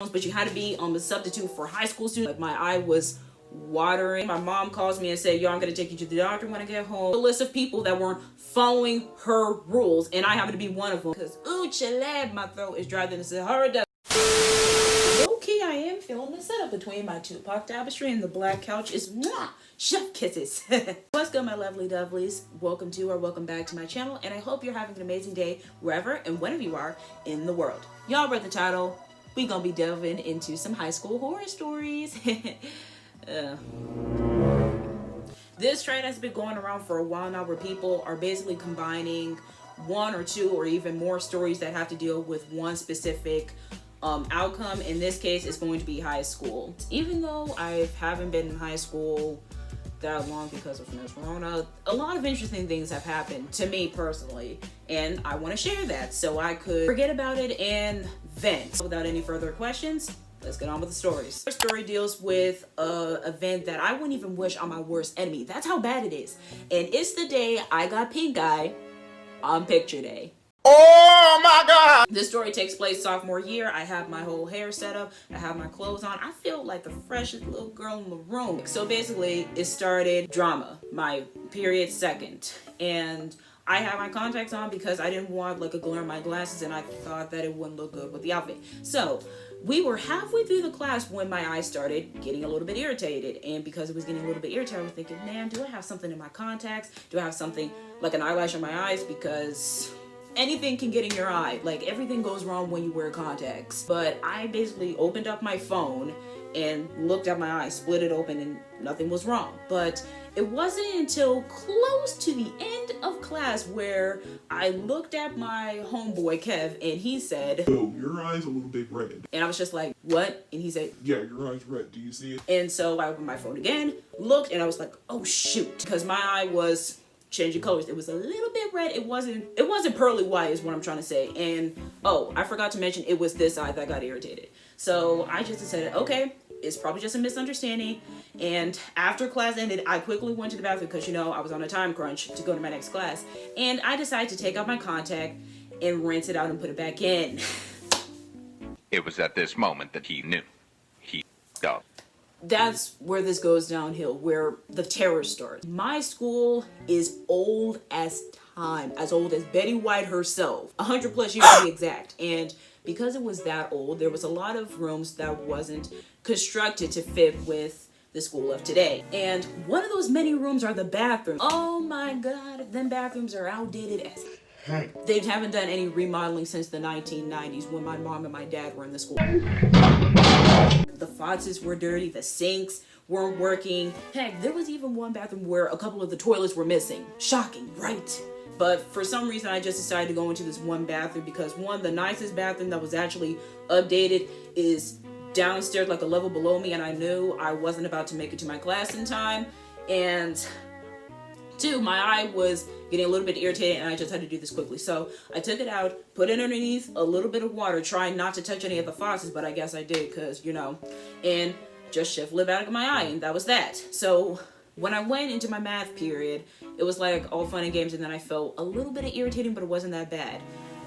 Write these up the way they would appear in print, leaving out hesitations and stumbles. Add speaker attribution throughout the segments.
Speaker 1: but you had to be a substitute for high school students. Like, my eye was watering. My mom calls me and said, yo, I'm gonna take you to the doctor when I get home. A list of people that weren't following her rules, and I happen to be one of them. Because, ooh, chalad, my throat is dry than the Sahara Desert. Low-key, I am feeling the setup between my Tupac tapestry and the black couch is mwah, chef kisses. What's good, my lovely dovelies? Welcome to or welcome back to my channel, and I hope you're having an amazing day wherever and whenever you are in the world. Y'all read the title. We gonna be delving into some high school horror stories. This trend has been going around for a while now, where people are basically combining one or two or even more stories that have to deal with one specific outcome. In this case, it's going to be high school. Even though I haven't been in high school that long because of Miss Rona, a lot of interesting things have happened to me personally, and I want to share that so I could forget about it and vent. Without any further questions, let's get on with the stories. Our story deals with an event that I wouldn't even wish on my worst enemy. That's how bad it is. And it's the day I got pink eye on picture day. Oh my God! This story takes place sophomore year. I have my whole hair set up. I have my clothes on. I feel like the freshest little girl in the room. So basically, it started drama, my period second. And I had my contacts on because I didn't want like a glare in my glasses, and I thought that it wouldn't look good with the outfit. So we were halfway through the class when my eyes started getting a little bit irritated. And because it was getting a little bit irritated, I was thinking, man, do I have something in my contacts? Do I have something like an eyelash in my eyes? Because anything can get in your eye. Like, everything goes wrong when you wear contacts. But I basically opened up my phone and looked at my eye, split it open, and nothing was wrong. But it wasn't until close to the end of class where I looked at my homeboy Kev, and he said,
Speaker 2: "Oh, your eye's a little bit red."
Speaker 1: And I was just like, what? And he said,
Speaker 2: "Yeah, your eye's red. Do you see it?"
Speaker 1: And so I opened my phone again, looked, and I was like, oh shoot, because my eye was changing colors. It was a little bit red. It wasn't pearly white is what I'm trying to say. And oh, I forgot to mention, it was this eye that got irritated. So I just decided, okay, it's probably just a misunderstanding. And after class ended, I quickly went to the bathroom because, you know, I was on a time crunch to go to my next class. And I decided to take out my contact and rinse it out and put it back in.
Speaker 3: It was at this moment that he knew. He stopped.
Speaker 1: That's where this goes downhill, where the terror starts. My school is old as time, as old as Betty White herself, 100 plus years to be exact. And because it was that old, there was a lot of rooms that wasn't constructed to fit with the school of today. And one of those many rooms are the bathrooms. Oh my God, them bathrooms are outdated as heck. They haven't done any remodeling since the 1990s when my mom and my dad were in the school. The faucets were dirty, the sinks weren't working. Heck, there was even one bathroom where a couple of the toilets were missing. Shocking, right? But for some reason, I just decided to go into this one bathroom because, one, the nicest bathroom that was actually updated is downstairs, like a level below me, and I knew I wasn't about to make it to my class in time. And two, my eye was getting a little bit irritated, and I just had to do this quickly. So I took it out, put it underneath a little bit of water, trying not to touch any of the faucets, but I guess I did because, you know, and just shift lip out of my eye, and that was that. So when I went into my math period, it was like all fun and games, and then I felt a little bit of irritating, but it wasn't that bad.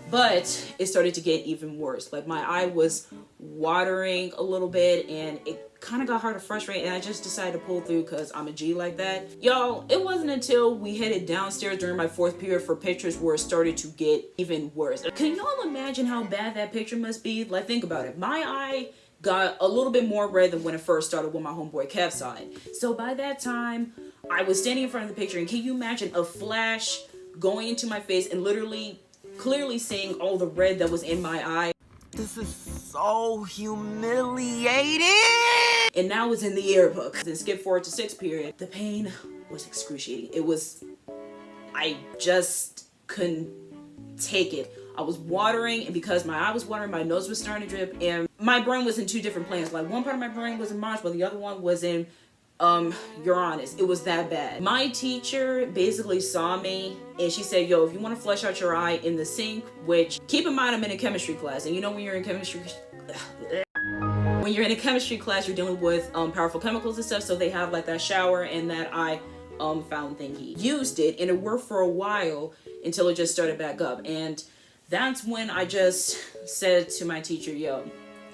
Speaker 1: But it started to get even worse. Like, my eye was watering a little bit, and it kind of got hard to frustrate, and I just decided to pull through because I'm a G like that. Y'all, it wasn't until we headed downstairs during my fourth period for pictures where it started to get even worse. Can y'all imagine how bad that picture must be? Like, think about it. My eye got a little bit more red than when it first started when my homeboy Kev saw it. So by that time, I was standing in front of the picture, and can you imagine a flash going into my face and literally clearly seeing all the red that was in my eye?
Speaker 4: This is so humiliating.
Speaker 1: And now it's in the yearbook. Then skip forward to sixth period. The pain was excruciating. I just couldn't take it. I was watering, and because my eye was watering, my nose was starting to drip, and my brain was in two different planes. Like, one part of my brain was in Mars, but the other one was in Uranus. It was that bad. My teacher basically saw me, and she said, yo, if you want to flush out your eye in the sink, which, keep in mind, I'm in a chemistry class, and you know when you're in chemistry, you're dealing with powerful chemicals and stuff, so they have like that shower and that eye fountain thingy. Used it, and it worked for a while until it just started back up. And that's when I just said to my teacher, yo,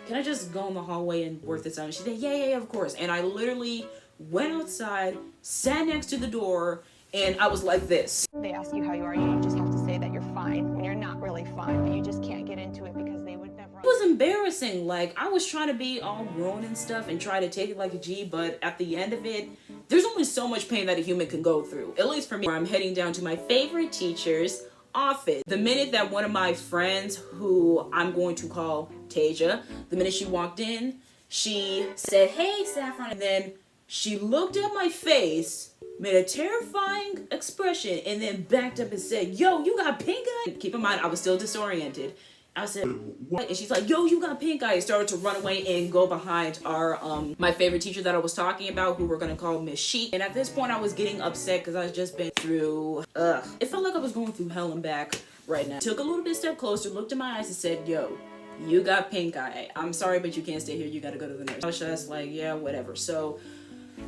Speaker 1: can I just go in the hallway and work this out? And she said, yeah, of course. And I literally went outside, sat next to the door, and I was like this.
Speaker 5: They ask you how you are, you just have to say that you're fine when you're not really fine, but you just can't get into it because they would never.
Speaker 1: It was embarrassing. Like, I was trying to be all grown and stuff and try to take it like a G, but at the end of it, there's only so much pain that a human can go through. At least for me, I'm heading down to my favorite teacher's office. The minute that one of my friends, who I'm going to call Tasia, the minute she walked in, she said, "Hey, Saffron," and then she looked at my face, made a terrifying expression, and then backed up and said, "Yo, you got pink eye?" Keep in mind, I was still disoriented. I said, "What?" And she's like, "Yo, you got pink eye." I started to run away and go behind our, my favorite teacher that I was talking about, who we're gonna call Miss Sheet. And at this point, I was getting upset because I had just been through, it felt like I was going through hell and back right now. Took a little bit step closer, looked in my eyes and said, "Yo, you got pink eye. I'm sorry, but you can't stay here. You gotta go to the nurse." I was just like, yeah, whatever. So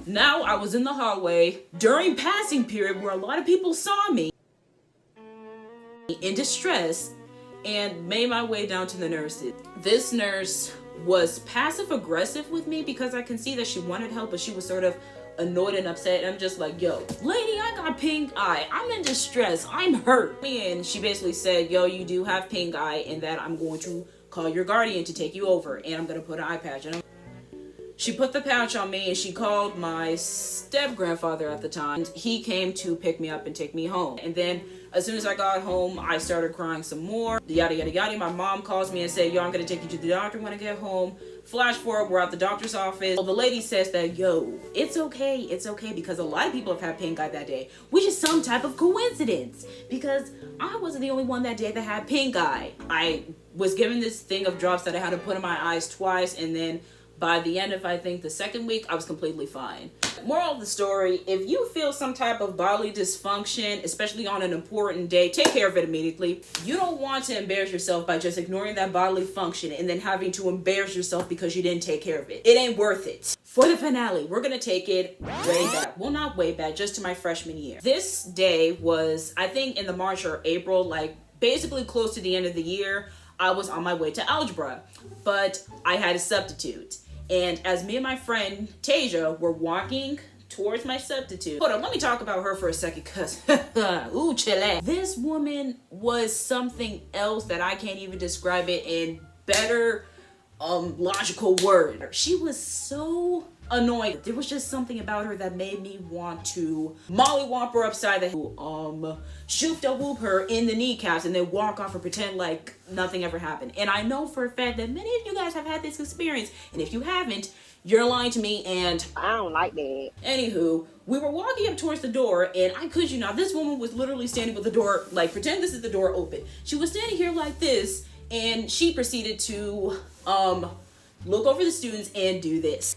Speaker 1: now I was in the hallway during passing period where a lot of people saw me in distress and made my way down to the nurses. This nurse was passive aggressive with me because I can see that she wanted help, but she was sort of annoyed and upset. And I'm just like, "Yo, lady, I got pink eye. I'm in distress. I'm hurt." And she basically said, "Yo, you do have pink eye, and that I'm going to call your guardian to take you over, and I'm going to put an eye patch on." She put the patch on me and she called my step-grandfather at the time. He came to pick me up and take me home. And then as soon as I got home, I started crying some more. Yada, yada, yada. My mom calls me and said, "Yo, I'm going to take you to the doctor when I get home." Flash forward, we're at the doctor's office. Well, the lady says that, "Yo, it's okay, because a lot of people have had pink eye that day, which is some type of coincidence, because I wasn't the only one that day that had pink eye." I was given this thing of drops that I had to put in my eyes twice, and then by the end of, I think, the second week, I was completely fine. Moral of the story, if you feel some type of bodily dysfunction, especially on an important day, take care of it immediately. You don't want to embarrass yourself by just ignoring that bodily function and then having to embarrass yourself because you didn't take care of it. It ain't worth it. For the finale, we're gonna take it way back. Well, not way back, just to my freshman year. This day was, I think, in the March or April, like basically close to the end of the year. I was on my way to algebra, but I had a substitute. And as me and my friend Tasia were walking towards my substitute, hold on, let me talk about her for a second, cause ooh, chile. This woman was something else that I can't even describe it in better logical word. She was so annoying. There was just something about her that made me want to mollywomp her upside the head, shoot the whoop her in the kneecaps and then walk off and pretend like nothing ever happened. And I know for a fact that many of you guys have had this experience, and if you haven't, you're lying to me, and
Speaker 6: I don't like that.
Speaker 1: Anywho, we were walking up towards the door, and I kid you not, this woman was literally standing with the door, like pretend this is the door open. She was standing here like this, and she proceeded to look over the students and do this.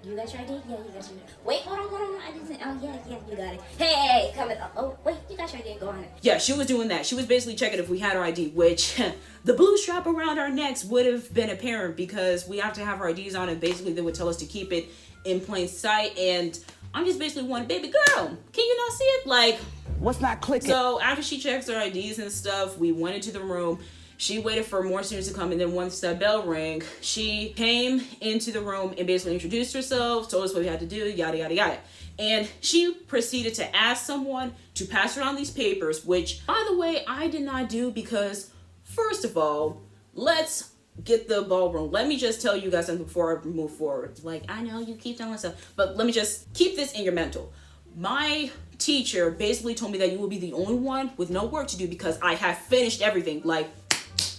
Speaker 7: You got your ID? Yeah, you got your ID. Wait, hold on. I didn't. Oh, yeah, you got it. Hey, come in. Oh, wait, you got your ID. Go on.
Speaker 1: Yeah, she was doing that. She was basically checking if we had our ID, which the blue strap around our necks would have been apparent because we have to have our IDs on, and basically they would tell us to keep it in plain sight. And I'm just basically one, "Baby girl, can you not see it?" Like,
Speaker 4: What's not clicking?
Speaker 1: so after she checks our IDs and stuff, we went into the room. She waited for more students to come, and then once that bell rang, she came into the room and basically introduced herself, told us what we had to do, yada, yada, yada. And she proceeded to ask someone to pass around these papers, which, by the way, I did not do because, first of all, let's get the ball rolling. Let me just tell you guys something before I move forward. Like, I know you keep telling stuff, but let me just keep this in your mental. My teacher basically told me that you will be the only one with no work to do because I have finished everything. Like,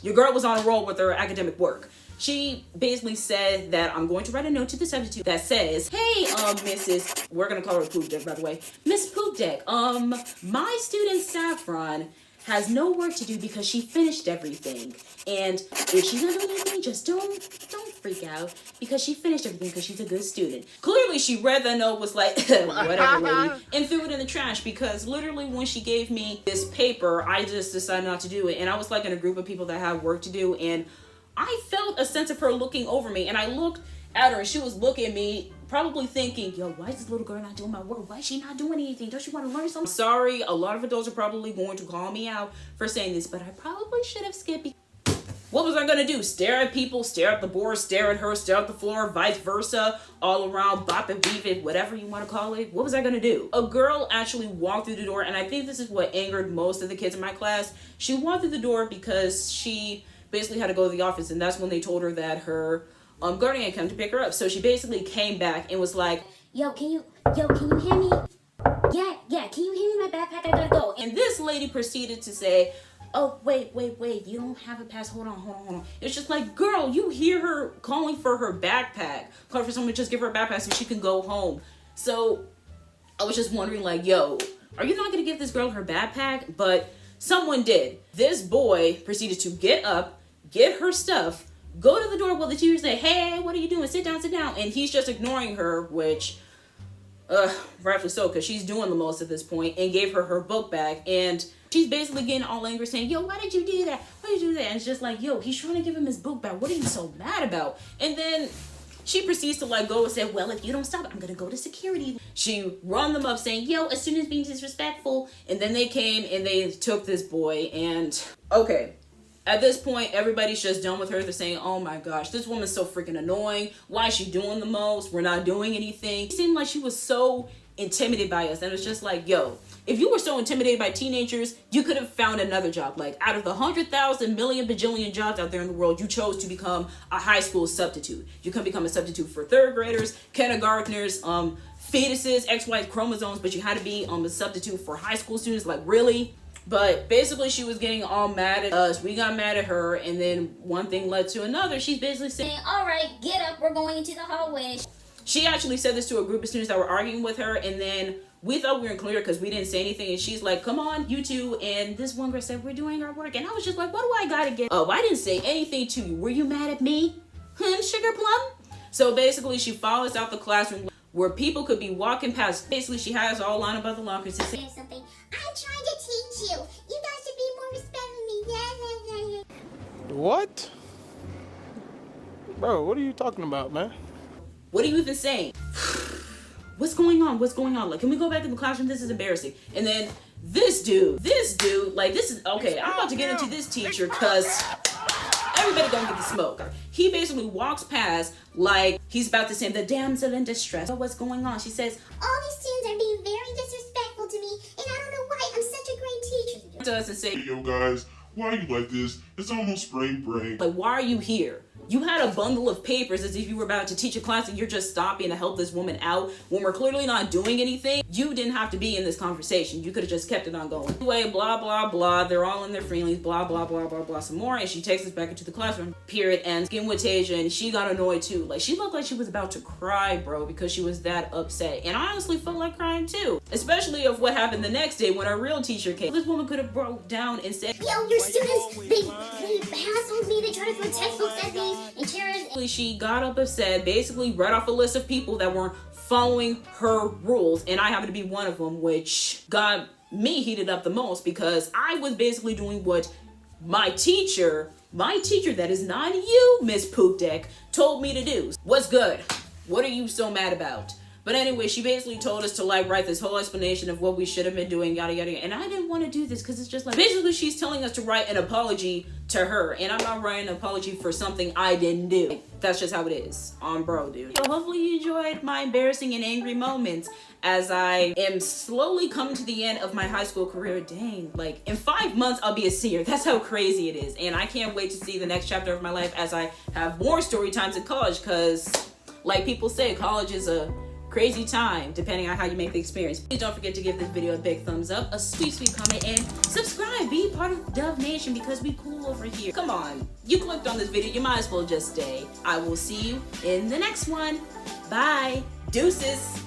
Speaker 1: your girl was on a roll with her academic work. She basically said that I'm going to write a note to the substitute that says, "Hey, Mrs. We're gonna call her Poop Deck, by the way. Miss Poop Deck, my student Saffron has no work to do because she finished everything. And if she's not doing anything, just don't freak out because she finished everything because she's a good student." Clearly, she read that note, was like, whatever, lady, and threw it in the trash because literally when she gave me this paper, I just decided not to do it. And I was like in a group of people that had work to do, and I felt a sense of her looking over me, and I looked at her and she was looking at me, probably thinking, "Yo, why is this little girl not doing my work? Why is she not doing anything? Don't she want to learn something?" Sorry, a lot of adults are probably going to call me out for saying this, but I probably should have skipped. What was I gonna do? Stare at people, stare at the board, stare at her, stare at the floor, vice versa, all around, bop it, weave it, whatever you want to call it? What was I gonna do? A girl actually walked through the door, and I think this is what angered most of the kids in my class. She walked through the door because she basically had to go to the office, and that's when they told her that her guardian had come to pick her up. So she basically came back and was like,
Speaker 7: Yo, can you hear me? Yeah, can you hand me my backpack? I gotta go.
Speaker 1: and this lady proceeded to say, oh, wait, you don't have a pass, hold on. It's just like, girl, you hear her calling for her backpack, calling for someone to just give her a backpack so she can go home. So I was just wondering, like, yo, are you not gonna give this girl her backpack? But someone did. This boy proceeded to get up, get her stuff, go to the door while the teacher say, hey, what are you doing? Sit down. And he's just ignoring her, which, rightfully so, because she's doing the most at this point, and gave her book back. And she's basically getting all angry saying, yo, why did you do that? And it's just like, yo, he's trying to give him his book back. What are you so mad about? And then she proceeds to like go and say, well, if you don't stop, I'm going to go to security. She run them up saying, yo, a student's being disrespectful. And then they came and they took this boy. And okay, at this point, everybody's just done with her. They're saying, oh my gosh, this woman's so freaking annoying. Why is she doing the most? We're not doing anything. It seemed like she was so intimidated by us. And it's just like, yo, if you were so intimidated by teenagers, you could have found another job. Like, out of the 100,000 million bajillion jobs out there in the world, you chose to become a high school substitute. You can become a substitute for third graders, kindergartners, fetuses, XY chromosomes, but you had to be a substitute for high school students. Like, really? But basically, she was getting all mad at us. We got mad at her, and then one thing led to another. She's basically saying,
Speaker 7: All right, get up. We're going into the hallway.
Speaker 1: she actually said this to a group of students that were arguing with her, and then we thought we were clear because we didn't say anything, and she's like, come on, you two. And this one girl said, we're doing our work. And I was just like, what do I gotta get? Oh, I didn't say anything to you. Were you mad at me? Sugar plum? So basically, she follows out the classroom where people could be walking past. Basically, she has all lined up by the lockers and saying,
Speaker 7: Something. I'm trying to teach you. You guys should be more respectful of me. Yeah.
Speaker 6: What? Bro, what are you talking about, man?
Speaker 1: what are you even saying? What's going on? Like, can we go back in the classroom? This is embarrassing. And then this dude, like, this is, okay, I'm about to get into this teacher because everybody gonna get the smoke. He basically walks past like he's about to say, the damsel in distress. So what's going on? She says,
Speaker 7: All these students are being very disrespectful to me, and I don't know why. I'm such a great teacher.
Speaker 1: to us and say,
Speaker 2: Yo guys, why are you like this? It's almost spring break.
Speaker 1: like, why are you here? You had a bundle of papers as if you were about to teach a class and you're just stopping to help this woman out when we're clearly not doing anything. You didn't have to be in this conversation. You could have just kept it on going. Anyway, blah, blah, blah. They're all in their feelings, blah, blah, blah, blah, blah, some more. And she takes us back into the classroom. Period. And skin with Tasia, and she got annoyed too. Like, she looked like she was about to cry, bro, because she was that upset. And I honestly felt like crying too. Especially of what happened the next day when our real teacher came. This woman could have broke down and said,
Speaker 7: Yo, your students, they hassled me. They tried to throw textbooks at me and chairs.
Speaker 1: she got up and said, basically read off a list of people that weren't following her rules, and I happened to be one of them, which got me heated up the most because I was basically doing what my teacher that is not you, Miss Poop Deck, told me to do. What's good? What are you so mad about? But anyway, she basically told us to like write this whole explanation of what we should have been doing, yada yada yada. And I didn't want to do this because it's just like, basically she's telling us to write an apology to her, and I'm not writing an apology for something I didn't do. Like, that's just how it is. Bro, dude. So hopefully you enjoyed my embarrassing and angry moments as I am slowly coming to the end of my high school career. Dang, like in 5 months I'll be a senior. That's how crazy it is. And I can't wait to see the next chapter of my life as I have more story times in college, because like people say, college is a crazy time depending on how you make the experience. Please don't forget to give this video a big thumbs up, a sweet comment, and subscribe. Be part of Dove Nation because we cool over here. Come on, you clicked on this video, you might as well just stay. I will see you in the next one. Bye. Deuces.